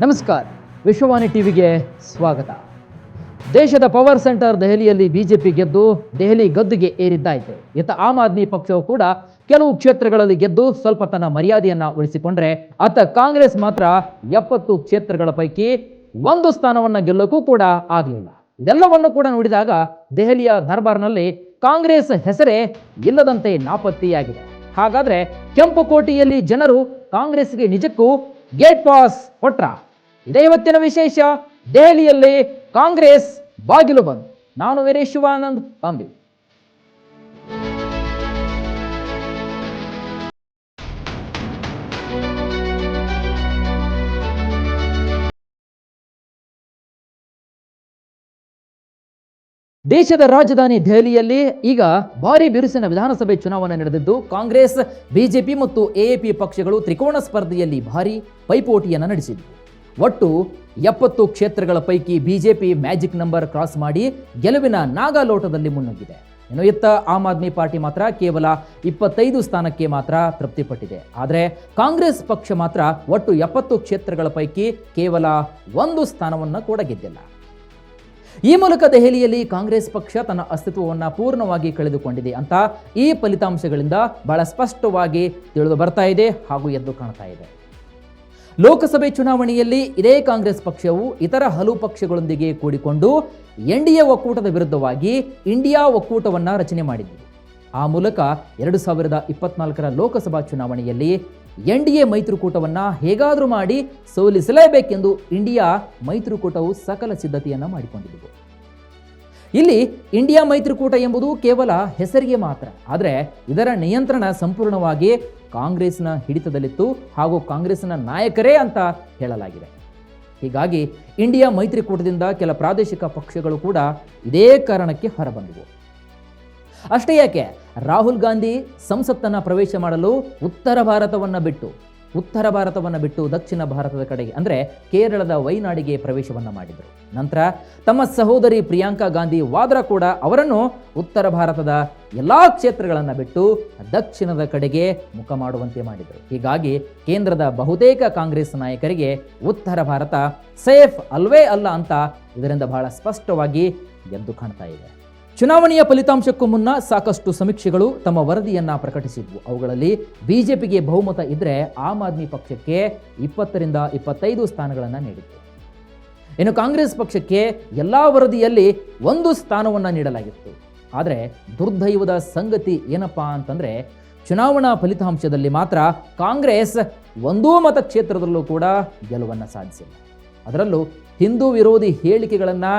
ನಮಸ್ಕಾರ, ವಿಶ್ವವಾಣಿ ಟಿವಿಗೆ ಸ್ವಾಗತ. ದೇಶದ ಪವರ್ ಸೆಂಟರ್ ದೆಹಲಿಯಲ್ಲಿ ಬಿಜೆಪಿ ಗೆದ್ದು ದೆಹಲಿ ಗದ್ದುಗೆ ಏರಿದ್ದಾಯಿತು. ಇತ್ತ ಆಮ್ ಆದ್ಮಿ ಪಕ್ಷವು ಕೂಡ ಕೆಲವು ಕ್ಷೇತ್ರಗಳಲ್ಲಿ ಗೆದ್ದು ಸ್ವಲ್ಪ ತನ್ನ ಮರ್ಯಾದೆಯನ್ನ ಉಳಿಸಿಕೊಂಡ್ರೆ, ಅತ್ತ ಕಾಂಗ್ರೆಸ್ ಮಾತ್ರ 70 ಕ್ಷೇತ್ರಗಳ ಪೈಕಿ 1 ಸ್ಥಾನವನ್ನ ಗೆಲ್ಲಕ್ಕೂ ಕೂಡ ಆಗಲಿಲ್ಲ. ಇದೆಲ್ಲವನ್ನು ಕೂಡ ನೋಡಿದಾಗ ದೆಹಲಿಯ ದರ್ಬಾರ್ನಲ್ಲಿ ಕಾಂಗ್ರೆಸ್ ಹೆಸರೇ ಇಲ್ಲದಂತೆ ನಾಪತ್ತೆಯಾಗಿದೆ. ಹಾಗಾದ್ರೆ ಕೆಂಪುಕೋಟೆಯಲ್ಲಿ ಜನರು ಕಾಂಗ್ರೆಸ್ಗೆ ನಿಜಕ್ಕೂ ಗೇಟ್ ಪಾಸ್ ಕೊಟ್ರ? ಇದೇ ಇವತ್ತಿನ ವಿಶೇಷ. ದೆಹಲಿಯಲ್ಲಿ ಕಾಂಗ್ರೆಸ್ ಬಾಗಿಲು ಬಂದ್. ನಾನು ವೀರೇಶ್ ಶಿವಾನಂದ್ ಅಂಬಿ. ದೇಶದ ರಾಜಧಾನಿ ದೆಹಲಿಯಲ್ಲಿ ಈಗ ಭಾರಿ ಬಿರುಸಿನ ವಿಧಾನಸಭೆ ಚುನಾವಣೆ ನಡೆದಿದ್ದು, ಕಾಂಗ್ರೆಸ್, ಬಿಜೆಪಿ ಮತ್ತು ಎಎಪಿ ಪಕ್ಷಗಳು ತ್ರಿಕೋಣ ಸ್ಪರ್ಧೆಯಲ್ಲಿ ಭಾರಿ ಪೈಪೋಟಿಯನ್ನು ನಡೆಸಿದ್ವು. ಒಟ್ಟು 70 ಕ್ಷೇತ್ರಗಳ ಪೈಕಿ ಬಿಜೆಪಿ ಮ್ಯಾಜಿಕ್ ನಂಬರ್ ಕ್ರಾಸ್ ಮಾಡಿ ಗೆಲುವಿನ ನಾಗಾಲೋಟದಲ್ಲಿ ಮುನ್ನುಗ್ಗಿದೆ. ಇನ್ನು ಇತ್ತ ಆಮ್ ಆದ್ಮಿ ಪಾರ್ಟಿ ಮಾತ್ರ ಕೇವಲ 25 ಸ್ಥಾನಕ್ಕೆ ಮಾತ್ರ ತೃಪ್ತಿಪಟ್ಟಿದೆ. ಆದರೆ ಕಾಂಗ್ರೆಸ್ ಪಕ್ಷ ಮಾತ್ರ ಒಟ್ಟು 70 ಕ್ಷೇತ್ರಗಳ ಪೈಕಿ ಕೇವಲ 1 ಸ್ಥಾನವನ್ನು ಕೂಡ ಗೆದ್ದಿಲ್ಲ. ಈ ಮೂಲಕ ದೆಹಲಿಯಲ್ಲಿ ಕಾಂಗ್ರೆಸ್ ಪಕ್ಷ ತನ್ನ ಅಸ್ತಿತ್ವವನ್ನು ಪೂರ್ಣವಾಗಿ ಕಳೆದುಕೊಂಡಿದೆ ಅಂತ ಈ ಫಲಿತಾಂಶಗಳಿಂದ ಬಹಳ ಸ್ಪಷ್ಟವಾಗಿ ತಿಳಿದು ಬರ್ತಾ ಇದೆ ಹಾಗೂ ಎದ್ದು ಕಾಣ್ತಾ ಇದೆ. ಲೋಕಸಭೆ ಚುನಾವಣೆಯಲ್ಲಿ ಇದೇ ಕಾಂಗ್ರೆಸ್ ಪಕ್ಷವು ಇತರ ಹಲವು ಪಕ್ಷಗಳೊಂದಿಗೆ ಕೂಡಿಕೊಂಡು ಎನ್ಡಿಎ ಒಕ್ಕೂಟದ ವಿರುದ್ಧವಾಗಿ ಇಂಡಿಯಾ ಒಕ್ಕೂಟವನ್ನು ರಚನೆ ಮಾಡಿದ್ದು. ಆ ಮೂಲಕ 2024ರ ಲೋಕಸಭಾ ಚುನಾವಣೆಯಲ್ಲಿ ಎನ್ಡಿಎ ಮೈತ್ರಿಕೂಟವನ್ನು ಹೇಗಾದರೂ ಮಾಡಿ ಸೋಲಿಸಲೇಬೇಕೆಂದು ಇಂಡಿಯಾ ಮೈತ್ರಿಕೂಟವು ಸಕಲ ಸಿದ್ಧತೆಯನ್ನು ಮಾಡಿಕೊಂಡಿದ್ದು. ಇಲ್ಲಿ ಇಂಡಿಯಾ ಮೈತ್ರಿಕೂಟ ಎಂಬುದು ಕೇವಲ ಹೆಸರಿಗೆ ಮಾತ್ರ, ಆದರೆ ಇದರ ನಿಯಂತ್ರಣ ಸಂಪೂರ್ಣವಾಗಿ ಕಾಂಗ್ರೆಸ್ನ ಹಿಡಿತದಲ್ಲಿತ್ತು ಹಾಗೂ ಕಾಂಗ್ರೆಸ್ನ ನಾಯಕರೇ ಅಂತ ಹೇಳಲಾಗಿದೆ. ಹೀಗಾಗಿ ಇಂಡಿಯಾ ಮೈತ್ರಿಕೂಟದಿಂದ ಕೆಲ ಪ್ರಾದೇಶಿಕ ಪಕ್ಷಗಳು ಕೂಡ ಇದೇ ಕಾರಣಕ್ಕೆ ಹೊರಬಂದಿವೆ. ಅಷ್ಟೇ ಯಾಕೆ, ರಾಹುಲ್ ಗಾಂಧಿ ಸಂಸತ್ತನ್ನು ಪ್ರವೇಶ ಮಾಡಲು ಉತ್ತರ ಭಾರತವನ್ನು ಬಿಟ್ಟು ದಕ್ಷಿಣ ಭಾರತದ ಕಡೆಗೆ ಅಂದರೆ ಕೇರಳದ ವೈನಾಡಿಗೆ ಪ್ರವೇಶವನ್ನು ಮಾಡಿದರು. ನಂತರ ತಮ್ಮ ಸಹೋದರಿ ಪ್ರಿಯಾಂಕಾ ಗಾಂಧಿ ವಾದ್ರಾ ಕೂಡ ಅವರನ್ನು ಉತ್ತರ ಭಾರತದ ಎಲ್ಲ ಕ್ಷೇತ್ರಗಳನ್ನು ಬಿಟ್ಟು ದಕ್ಷಿಣದ ಕಡೆಗೆ ಮುಖ ಮಾಡುವಂತೆ ಮಾಡಿದರು. ಹೀಗಾಗಿ ಕೇಂದ್ರದ ಬಹುತೇಕ ಕಾಂಗ್ರೆಸ್ ನಾಯಕರಿಗೆ ಉತ್ತರ ಭಾರತ ಸೇಫ್ ಅಲ್ವೇ ಅಲ್ಲ ಅಂತ ಇದರಿಂದ ಬಹಳ ಸ್ಪಷ್ಟವಾಗಿ ಎದ್ದು ಕಾಣ್ತಾ ಇದೆ. ಚುನಾವಣೆಯ ಫಲಿತಾಂಶಕ್ಕೂ ಮುನ್ನ ಸಾಕಷ್ಟು ಸಮೀಕ್ಷೆಗಳು ತಮ್ಮ ವರದಿಯನ್ನ ಪ್ರಕಟಿಸಿದ್ವು. ಅವುಗಳಲ್ಲಿ ಬಿಜೆಪಿಗೆ ಬಹುಮತ ಇದ್ರೆ ಆಮ್ ಆದ್ಮಿ ಪಕ್ಷಕ್ಕೆ 20ರಿಂದ 25 ಸ್ಥಾನಗಳನ್ನು ನೀಡಿತ್ತು. ಇನ್ನು ಕಾಂಗ್ರೆಸ್ ಪಕ್ಷಕ್ಕೆ ಎಲ್ಲಾ ವರದಿಯಲ್ಲಿ 1 ಸ್ಥಾನವನ್ನು ನೀಡಲಾಗಿತ್ತು. ಆದರೆ ದುರ್ದೈವದ ಸಂಗತಿ ಏನಪ್ಪಾ ಅಂತಂದ್ರೆ, ಚುನಾವಣಾ ಫಲಿತಾಂಶದಲ್ಲಿ ಮಾತ್ರ ಕಾಂಗ್ರೆಸ್ 1 ಮತಕ್ಷೇತ್ರದಲ್ಲೂ ಕೂಡ ಗೆಲುವನ್ನು ಸಾಧಿಸಿಲ್ಲ. ಅದರಲ್ಲೂ ಹಿಂದೂ ವಿರೋಧಿ ಹೇಳಿಕೆಗಳನ್ನು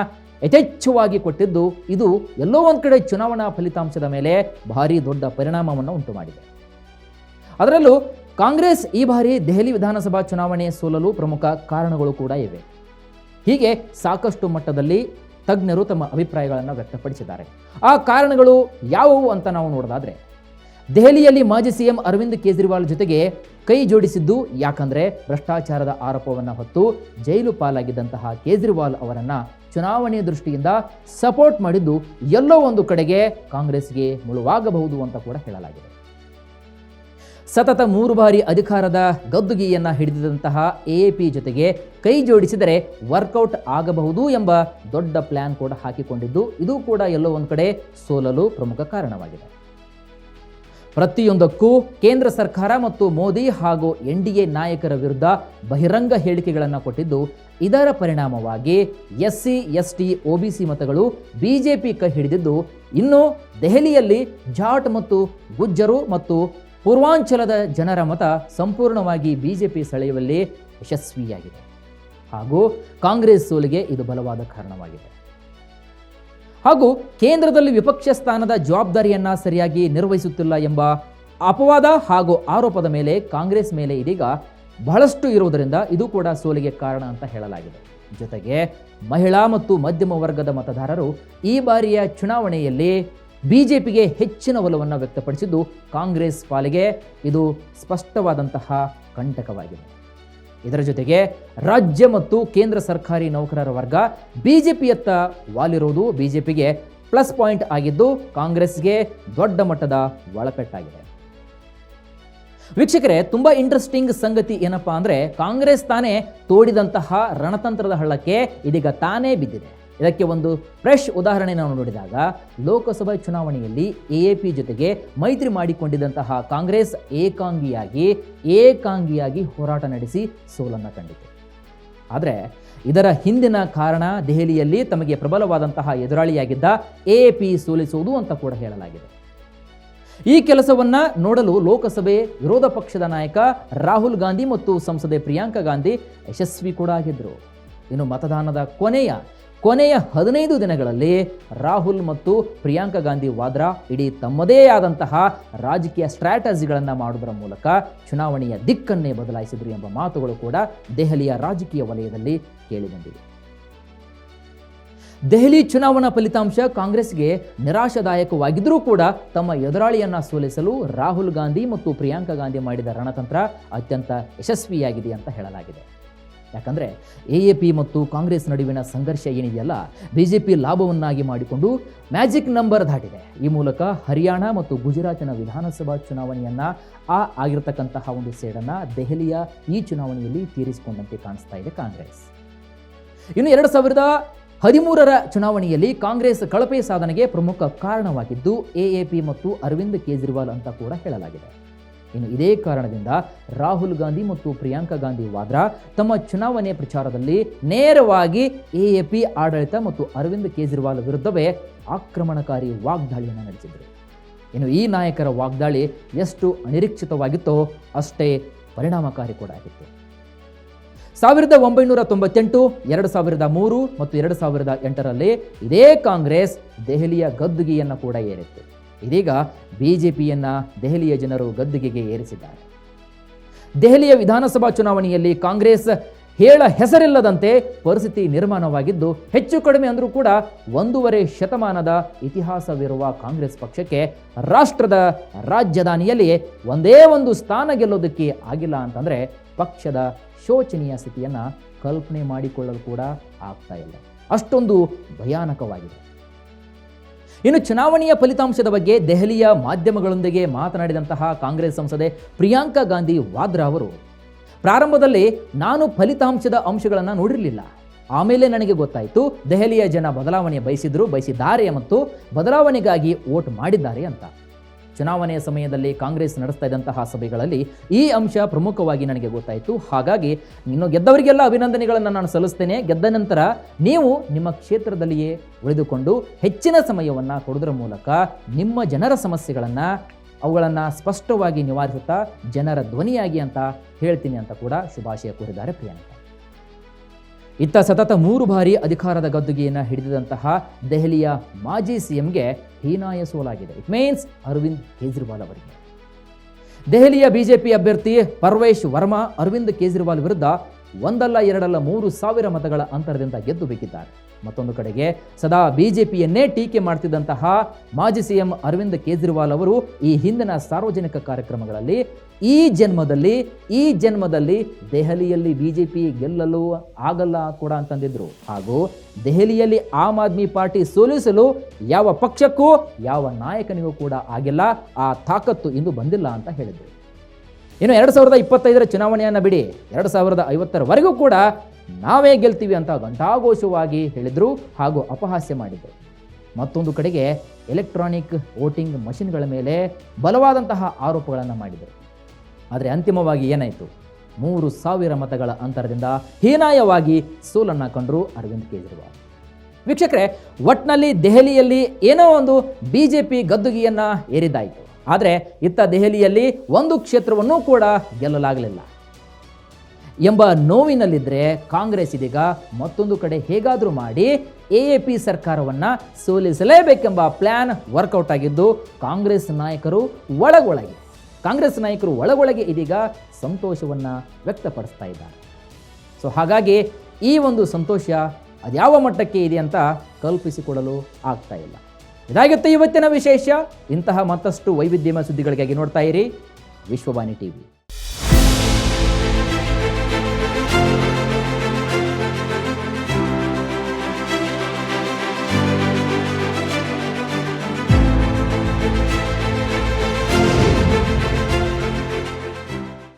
ಯಥೇಚ್ಛವಾಗಿ ಕೊಟ್ಟಿದ್ದು ಇದು ಎಲ್ಲೋ ಒಂದು ಕಡೆ ಚುನಾವಣಾ ಫಲಿತಾಂಶದ ಮೇಲೆ ಭಾರಿ ದೊಡ್ಡ ಪರಿಣಾಮವನ್ನು ಉಂಟು ಮಾಡಿದೆ. ಅದರಲ್ಲೂ ಕಾಂಗ್ರೆಸ್ ಈ ಬಾರಿ ದೆಹಲಿ ವಿಧಾನಸಭಾ ಚುನಾವಣೆ ಸೋಲಲು ಪ್ರಮುಖ ಕಾರಣಗಳು ಕೂಡ ಇವೆ. ಹೀಗೆ ಸಾಕಷ್ಟು ಮಟ್ಟದಲ್ಲಿ ತಜ್ಞರು ತಮ್ಮ ಅಭಿಪ್ರಾಯಗಳನ್ನು ವ್ಯಕ್ತಪಡಿಸಿದ್ದಾರೆ. ಆ ಕಾರಣಗಳು ಯಾವುವು ಅಂತ ನಾವು ನೋಡೋದಾದ್ರೆ, ದೆಹಲಿಯಲ್ಲಿ ಮಾಜಿ ಸಿಎಂ ಅರವಿಂದ್ ಕೇಜ್ರಿವಾಲ್ ಜೊತೆಗೆ ಕೈ ಜೋಡಿಸಿದ್ದು ಯಾಕಂದ್ರೆ ಭ್ರಷ್ಟಾಚಾರದ ಆರೋಪವನ್ನು ಹೊತ್ತು ಜೈಲು ಪಾಲಾಗಿದ್ದಂತಹ ಕೇಜ್ರಿವಾಲ್ ಅವರನ್ನ ಚುನಾವಣೆ ದೃಷ್ಟಿಯಿಂದ ಸಪೋರ್ಟ್ ಮಾಡಿದ್ದು ಎಲ್ಲೋ ಒಂದು ಕಡೆಗೆ ಕಾಂಗ್ರೆಸ್ಗೆ ಮುಳುವಾಗಬಹುದು ಅಂತ ಕೂಡ ಹೇಳಲಾಗಿದೆ. ಸತತ 3 ಬಾರಿ ಅಧಿಕಾರದ ಗದ್ದುಗೆಯನ್ನ ಹಿಡಿದಿದ್ದಂತಹ ಎಎಪಿ ಜೊತೆಗೆ ಕೈ ಜೋಡಿಸಿದರೆ ವರ್ಕೌಟ್ ಆಗಬಹುದು ಎಂಬ ದೊಡ್ಡ ಪ್ಲಾನ್ ಕೂಡ ಹಾಕಿಕೊಂಡಿದ್ದು ಇದು ಕೂಡ ಎಲ್ಲೋ ಒಂದು ಕಡೆ ಸೋಲಲು ಪ್ರಮುಖ ಕಾರಣವಾಗಿದೆ. ಪ್ರತಿಯೊಂದಕ್ಕೂ ಕೇಂದ್ರ ಸರ್ಕಾರ ಮತ್ತು ಮೋದಿ ಹಾಗೂ ಎನ್ಡಿಎ ನಾಯಕರ ವಿರುದ್ಧ ಬಹಿರಂಗ ಹೇಳಿಕೆಗಳನ್ನು ಕೊಟ್ಟಿದ್ದು, ಇದರ ಪರಿಣಾಮವಾಗಿ ಎಸ್ಸಿ ಎಸ್ಟಿ ಒಬಿಸಿ ಮತಗಳು ಬಿಜೆಪಿ ಕೈ ಹಿಡಿದಿದ್ದು, ಇನ್ನು ದೆಹಲಿಯಲ್ಲಿ ಜಾಟ್ ಮತ್ತು ಗುಜ್ಜರು ಮತ್ತು ಪೂರ್ವಾಂಚಲದ ಜನರ ಮತ ಸಂಪೂರ್ಣವಾಗಿ ಬಿಜೆಪಿ ಸೆಳೆಯುವಲ್ಲಿ ಯಶಸ್ವಿಯಾಗಿದೆ. ಹಾಗೂ ಕಾಂಗ್ರೆಸ್ ಸೋಲಿಗೆ ಇದು ಬಲವಾದ ಕಾರಣವಾಗಿದೆ. ಹಾಗೂ ಕೇಂದ್ರದಲ್ಲಿ ವಿಪಕ್ಷ ಸ್ಥಾನದ ಜವಾಬ್ದಾರಿಯನ್ನ ಸರಿಯಾಗಿ ನಿರ್ವಹಿಸುತ್ತಿಲ್ಲ ಎಂಬ ಅಪವಾದ ಹಾಗೂ ಆರೋಪದ ಮೇಲೆ ಕಾಂಗ್ರೆಸ್ ಮೇಲೆ ಇದೀಗ ಬಹಳಷ್ಟು ಇರುವುದರಿಂದ ಇದು ಕೂಡ ಸೋಲಿಗೆ ಕಾರಣ ಅಂತ ಹೇಳಲಾಗಿದೆ. ಜೊತೆಗೆ ಮಹಿಳಾ ಮತ್ತು ಮಧ್ಯಮ ವರ್ಗದ ಮತದಾರರು ಈ ಬಾರಿಯ ಚುನಾವಣೆಯಲ್ಲಿ ಬಿಜೆಪಿಗೆ ಹೆಚ್ಚಿನ ಒಲವನ್ನು ವ್ಯಕ್ತಪಡಿಸಿದ್ದು ಕಾಂಗ್ರೆಸ್ ಪಾಲಿಗೆ ಇದು ಸ್ಪಷ್ಟವಾದಂತಹ ಕಂಟಕವಾಗಿದೆ. ಇದರ ಜೊತೆಗೆ ರಾಜ್ಯ ಮತ್ತು ಕೇಂದ್ರ ಸರ್ಕಾರಿ ನೌಕರರ ವರ್ಗ ಬಿಜೆಪಿಯತ್ತ ವಾಲಿರುವುದು ಬಿಜೆಪಿಗೆ ಪ್ಲಸ್ ಪಾಯಿಂಟ್ ಆಗಿದ್ದು ಕಾಂಗ್ರೆಸ್ಗೆ ದೊಡ್ಡ ಮಟ್ಟದ ಒಳಪೆಟ್ಟಾಗಿದೆ. ವೀಕ್ಷಕರೇ, ತುಂಬ ಇಂಟ್ರೆಸ್ಟಿಂಗ್ ಸಂಗತಿ ಏನಪ್ಪಾ ಅಂದರೆ, ಕಾಂಗ್ರೆಸ್ ತಾನೇ ತೋಡಿದಂತಹ ರಣತಂತ್ರದ ಹಳ್ಳಕ್ಕೆ ಇದೀಗ ತಾನೇ ಬಿದ್ದಿದೆ. ಇದಕ್ಕೆ ಒಂದು ಫ್ರೆಶ್ ಉದಾಹರಣೆ ನಾವು ನೋಡಿದಾಗ, ಲೋಕಸಭಾ ಚುನಾವಣೆಯಲ್ಲಿ ಎಎಪಿ ಜೊತೆಗೆ ಮೈತ್ರಿ ಮಾಡಿಕೊಂಡಿದ್ದಂತಹ ಕಾಂಗ್ರೆಸ್ ಏಕಾಂಗಿಯಾಗಿ ಹೋರಾಟ ನಡೆಸಿ ಸೋಲನ್ನು ಕಂಡಿತು. ಆದರೆ ಇದರ ಹಿಂದಿನ ಕಾರಣ ದೆಹಲಿಯಲ್ಲಿ ತಮಗೆ ಪ್ರಬಲವಾದಂತಹ ಎದುರಾಳಿಯಾಗಿದ್ದ ಎಎಪಿ ಸೋಲಿಸುವುದು ಅಂತ ಕೂಡ ಹೇಳಲಾಗಿದೆ. ಈ ಕೆಲಸವನ್ನ ನೋಡಲು ಲೋಕಸಭೆ ವಿರೋಧ ಪಕ್ಷದ ನಾಯಕ ರಾಹುಲ್ ಗಾಂಧಿ ಮತ್ತು ಸಂಸದೆ ಪ್ರಿಯಾಂಕಾ ಗಾಂಧಿ ಯಶಸ್ವಿ ಕೂಡ ಆಗಿದ್ದರು. ಇನ್ನು ಮತದಾನದ ಕೊನೆಯ 15 ದಿನಗಳಲ್ಲಿ ರಾಹುಲ್ ಮತ್ತು ಪ್ರಿಯಾಂಕಾ ಗಾಂಧಿ ವಾದ್ರಾ ಇಡೀ ತಮ್ಮದೇ ಆದಂತಹ ರಾಜಕೀಯ ಸ್ಟ್ರಾಟಜಿಗಳನ್ನು ಮಾಡುವುದರ ಮೂಲಕ ಚುನಾವಣೆಯ ದಿಕ್ಕನ್ನೇ ಬದಲಾಯಿಸಿದರು ಎಂಬ ಮಾತುಗಳು ಕೂಡ ದೆಹಲಿಯ ರಾಜಕೀಯ ವಲಯದಲ್ಲಿ ಕೇಳಿಬಂದಿವೆ. ದೆಹಲಿ ಚುನಾವಣಾ ಫಲಿತಾಂಶ ಕಾಂಗ್ರೆಸ್ಗೆ ನಿರಾಶಾದಾಯಕವಾಗಿದ್ದರೂ ಕೂಡ ತಮ್ಮ ಎದುರಾಳಿಯನ್ನ ಸೋಲಿಸಲು ರಾಹುಲ್ ಗಾಂಧಿ ಮತ್ತು ಪ್ರಿಯಾಂಕಾ ಗಾಂಧಿ ಮಾಡಿದ ರಣತಂತ್ರ ಅತ್ಯಂತ ಯಶಸ್ವಿಯಾಗಿದೆ ಅಂತ ಹೇಳಲಾಗಿದೆ. ಯಾಕಂದರೆ ಎಎಪಿ ಮತ್ತು ಕಾಂಗ್ರೆಸ್ ನಡುವಿನ ಸಂಘರ್ಷ ಏನಿದೆಯಲ್ಲ, ಬಿಜೆಪಿ ಲಾಭವನ್ನಾಗಿ ಮಾಡಿಕೊಂಡು ಮ್ಯಾಜಿಕ್ ನಂಬರ್ ದಾಟಿದೆ. ಈ ಮೂಲಕ ಹರಿಯಾಣ ಮತ್ತು ಗುಜರಾತಿನ ವಿಧಾನಸಭಾ ಚುನಾವಣೆಯನ್ನ ಆಗಿರತಕ್ಕಂತಹ ಒಂದು ಸೇಡನ್ನು ದೆಹಲಿಯ ಈ ಚುನಾವಣೆಯಲ್ಲಿ ತೀರಿಸಿಕೊಂಡಂತೆ ಕಾಣಿಸ್ತಾ ಇದೆ ಕಾಂಗ್ರೆಸ್. ಇನ್ನು 2013ರ ಚುನಾವಣೆಯಲ್ಲಿ ಕಾಂಗ್ರೆಸ್ ಕಳಪೆ ಸಾಧನೆಗೆ ಪ್ರಮುಖ ಕಾರಣವಾಗಿದ್ದು ಎಎಪಿ ಮತ್ತು ಅರವಿಂದ್ ಕೇಜ್ರಿವಾಲ್ ಅಂತ ಕೂಡ ಹೇಳಲಾಗಿದೆ. ಇನ್ನು ಇದೇ ಕಾರಣದಿಂದ ರಾಹುಲ್ ಗಾಂಧಿ ಮತ್ತು ಪ್ರಿಯಾಂಕಾ ಗಾಂಧಿ ವಾದ್ರಾ ತಮ್ಮ ಚುನಾವಣೆ ಪ್ರಚಾರದಲ್ಲಿ ನೇರವಾಗಿ ಎಎಪಿ ಆಡಳಿತ ಮತ್ತು ಅರವಿಂದ್ ಕೇಜ್ರಿವಾಲ್ ವಿರುದ್ಧವೇ ಆಕ್ರಮಣಕಾರಿ ವಾಗ್ದಾಳಿಯನ್ನು ನಡೆಸಿದರು. ಇನ್ನು ಈ ನಾಯಕರ ವಾಗ್ದಾಳಿ ಎಷ್ಟು ಅನಿರೀಕ್ಷಿತವಾಗಿತ್ತೋ ಅಷ್ಟೇ ಪರಿಣಾಮಕಾರಿ ಕೂಡ ಆಗಿತ್ತು. 1998, 2003 ಮತ್ತು 2008ರಲ್ಲಿ ಇದೇ ಕಾಂಗ್ರೆಸ್ ದೆಹಲಿಯ ಗದ್ದುಗೆಯನ್ನು ಕೂಡ ಏರಿತ್ತು. ಇದೀಗ ಬಿಜೆಪಿಯನ್ನ ದೆಹಲಿಯ ಜನರು ಗದ್ದುಗೆಗೆ ಏರಿಸಿದ್ದಾರೆ. ದೆಹಲಿಯ ವಿಧಾನಸಭಾ ಚುನಾವಣೆಯಲ್ಲಿ ಕಾಂಗ್ರೆಸ್ ಹೇಳ ಹೆಸರಿಲ್ಲದಂತೆ ಪರಿಸ್ಥಿತಿ ನಿರ್ಮಾಣವಾಗಿದ್ದು, ಹೆಚ್ಚು ಕಡಿಮೆ ಅಂದರೂ ಕೂಡ 1.5 ಶತಮಾನದ ಇತಿಹಾಸವಿರುವ ಕಾಂಗ್ರೆಸ್ ಪಕ್ಷಕ್ಕೆ ರಾಷ್ಟ್ರದ ರಾಜಧಾನಿಯಲ್ಲಿ ಒಂದೇ ಒಂದು ಸ್ಥಾನ ಗೆಲ್ಲೋದಕ್ಕೆ ಆಗಿಲ್ಲ ಅಂತಂದರೆ ಪಕ್ಷದ ಶೋಚನೀಯ ಸ್ಥಿತಿಯನ್ನು ಕಲ್ಪನೆ ಮಾಡಿಕೊಳ್ಳಲು ಕೂಡ ಆಗ್ತಾ ಇಲ್ಲ. ಅಷ್ಟೊಂದು ಭಯಾನಕವಾಗಿದೆ. ಇನ್ನು ಚುನಾವಣೆಯ ಫಲಿತಾಂಶದ ಬಗ್ಗೆ ದೆಹಲಿಯ ಮಾಧ್ಯಮಗಳೊಂದಿಗೆ ಮಾತನಾಡಿದಂತಹ ಕಾಂಗ್ರೆಸ್ ಸಂಸದೆ ಪ್ರಿಯಾಂಕಾ ಗಾಂಧಿ ವಾದ್ರಾ ಅವರು, ಪ್ರಾರಂಭದಲ್ಲಿ ನಾನು ಫಲಿತಾಂಶದ ಅಂಶಗಳನ್ನು ನೋಡಿರಲಿಲ್ಲ. ಆಮೇಲೆ ನನಗೆ ಗೊತ್ತಾಯಿತು ದೆಹಲಿಯ ಜನ ಬಯಸಿದ್ದಾರೆ ಮತ್ತು ಬದಲಾವಣೆಗಾಗಿ ವೋಟ್ ಮಾಡಿದ್ದಾರೆ ಅಂತ. ಚುನಾವಣೆಯ ಸಮಯದಲ್ಲಿ ಕಾಂಗ್ರೆಸ್ ನಡೆಸ್ತಾ ಇದ್ದಂತಹ ಸಭೆಗಳಲ್ಲಿ ಈ ಅಂಶ ಪ್ರಮುಖವಾಗಿ ನನಗೆ ಗೊತ್ತಾಯಿತು. ಹಾಗಾಗಿ ಇನ್ನು ಗೆದ್ದವರಿಗೆಲ್ಲ ಅಭಿನಂದನೆಗಳನ್ನು ನಾನು ಸಲ್ಲಿಸ್ತೇನೆ. ಗೆದ್ದ ನಂತರ ನೀವು ನಿಮ್ಮ ಕ್ಷೇತ್ರದಲ್ಲಿಯೇ ಉಳಿದುಕೊಂಡು ಹೆಚ್ಚಿನ ಸಮಯವನ್ನು ಕೊಡೋದ್ರ ಮೂಲಕ ನಿಮ್ಮ ಜನರ ಸಮಸ್ಯೆಗಳನ್ನು ಅವುಗಳನ್ನು ಸ್ಪಷ್ಟವಾಗಿ ನಿವಾರಿಸುತ್ತಾ ಜನರ ಧ್ವನಿಯಾಗಿ ಅಂತ ಹೇಳ್ತೀನಿ ಅಂತ ಕೂಡ ಶುಭಾಶಯ ಕೋರಿದ್ದಾರೆ ಪ್ರಿಯಾಂಕಾ. ಇತ್ತ ಸತತ 3 ಬಾರಿ ಅಧಿಕಾರದ ಗದ್ದುಗೆಯನ್ನು ಹಿಡಿದಂತಹ ದೆಹಲಿಯ ಮಾಜಿ ಸಿಎಂಗೆ ಹೀನಾಯ ಸೋಲಾಗಿದೆ. ಇಟ್ ಮೀನ್ಸ್ ಅರವಿಂದ್ ಕೇಜ್ರಿವಾಲ್ ಅವರಿಗೆ. ದೆಹಲಿಯ ಬಿಜೆಪಿ ಅಭ್ಯರ್ಥಿ ಪರ್ವೇಶ್ ವರ್ಮಾ ಅರವಿಂದ್ ಕೇಜ್ರಿವಾಲ್ ವಿರುದ್ಧ 1 ಅಲ್ಲ 2 ಅಲ್ಲ 3,000 ಮತಗಳ ಅಂತರದಿಂದ ಗೆದ್ದು ಬೇಕಿದ್ದಾರೆ. ಮತ್ತೊಂದು ಕಡೆಗೆ ಸದಾ ಬಿಜೆಪಿಯನ್ನೇ ಟೀಕೆ ಮಾಡ್ತಿದ್ದಂತಹ ಮಾಜಿ ಸಿಎಂ ಅರವಿಂದ್ ಕೇಜ್ರಿವಾಲ್ ಅವರು ಈ ಹಿಂದಿನ ಸಾರ್ವಜನಿಕ ಕಾರ್ಯಕ್ರಮಗಳಲ್ಲಿ ಈ ಜನ್ಮದಲ್ಲಿ ದೆಹಲಿಯಲ್ಲಿ ಬಿಜೆಪಿ ಗೆಲ್ಲಲು ಆಗಲ್ಲ ಕೂಡ ಅಂತಂದಿದ್ರು. ಹಾಗೂ ದೆಹಲಿಯಲ್ಲಿ ಆಮ್ ಆದ್ಮಿ ಪಾರ್ಟಿ ಸೋಲಿಸಲು ಯಾವ ಪಕ್ಷಕ್ಕೂ ಯಾವ ನಾಯಕನಿಗೂ ಕೂಡ ಆಗಿಲ್ಲ, ಆ ತಾಕತ್ತು ಇಂದು ಬಂದಿಲ್ಲ ಅಂತ ಹೇಳಿದರು. ಇನ್ನು 2025ರ ಚುನಾವಣೆಯನ್ನು ಬಿಡಿ, 2050ರವರೆಗೂ ಕೂಡ ನಾವೇ ಗೆಲ್ತೀವಿ ಅಂತ ಘಂಟಾಘೋಷವಾಗಿ ಹೇಳಿದರು ಹಾಗೂ ಅಪಹಾಸ್ಯ ಮಾಡಿದರು. ಮತ್ತೊಂದು ಕಡೆಗೆ ಎಲೆಕ್ಟ್ರಾನಿಕ್ ವೋಟಿಂಗ್ ಮಷಿನ್ಗಳ ಮೇಲೆ ಬಲವಾದಂತಹ ಆರೋಪಗಳನ್ನು ಮಾಡಿದರು. ಆದರೆ ಅಂತಿಮವಾಗಿ ಏನಾಯಿತು? 3,000 ಮತಗಳ ಅಂತರದಿಂದ ಹೀನಾಯವಾಗಿ ಸೋಲನ್ನು ಕಂಡರು ಅರವಿಂದ್ ಕೇಜ್ರಿವಾಲ್. ವೀಕ್ಷಕರೇ, ಒಟ್ನಲ್ಲಿ ದೆಹಲಿಯಲ್ಲಿ ಏನೋ ಒಂದು ಬಿಜೆಪಿ ಗದ್ದುಗೆಯನ್ನು ಏರಿದ್ದಾಯಿತು. ಆದರೆ ಇತ್ತ ದೆಹಲಿಯಲ್ಲಿ ಒಂದು ಕ್ಷೇತ್ರವನ್ನೂ ಕೂಡ ಗೆಲ್ಲಲಾಗಲಿಲ್ಲ ಎಂಬ ನೋವಿನಲ್ಲಿದ್ದರೆ ಕಾಂಗ್ರೆಸ್ ಇದೀಗ ಮತ್ತೊಂದು ಕಡೆ ಹೇಗಾದರೂ ಮಾಡಿ ಎಎಪಿ ಸರ್ಕಾರವನ್ನು ಸೋಲಿಸಲೇಬೇಕೆಂಬ ಪ್ಲ್ಯಾನ್ ವರ್ಕೌಟ್ ಆಗಿದ್ದು, ಕಾಂಗ್ರೆಸ್ ನಾಯಕರು ಒಳಗೊಳಗೆ ಇದೀಗ ಸಂತೋಷವನ್ನು ವ್ಯಕ್ತಪಡಿಸ್ತಾ ಇದ್ದಾರೆ. ಸೊ ಹಾಗಾಗಿ ಈ ಒಂದು ಸಂತೋಷ ಅದ್ಯಾವ ಮಟ್ಟಕ್ಕೆ ಇದೆ ಅಂತ ಕಲ್ಪಿಸಿಕೊಡಲು ಆಗ್ತಾ ಇಲ್ಲ. ಇದಾಗುತ್ತೆ ಇವತ್ತಿನ ವಿಶೇಷ. ಇಂತಹ ಮತ್ತಷ್ಟು ವೈವಿಧ್ಯಮಯ ಸುದ್ದಿಗಳಿಗಾಗಿ ನೋಡ್ತಾ ಇರಿ ವಿಶ್ವವಾಣಿ ಟಿವಿ.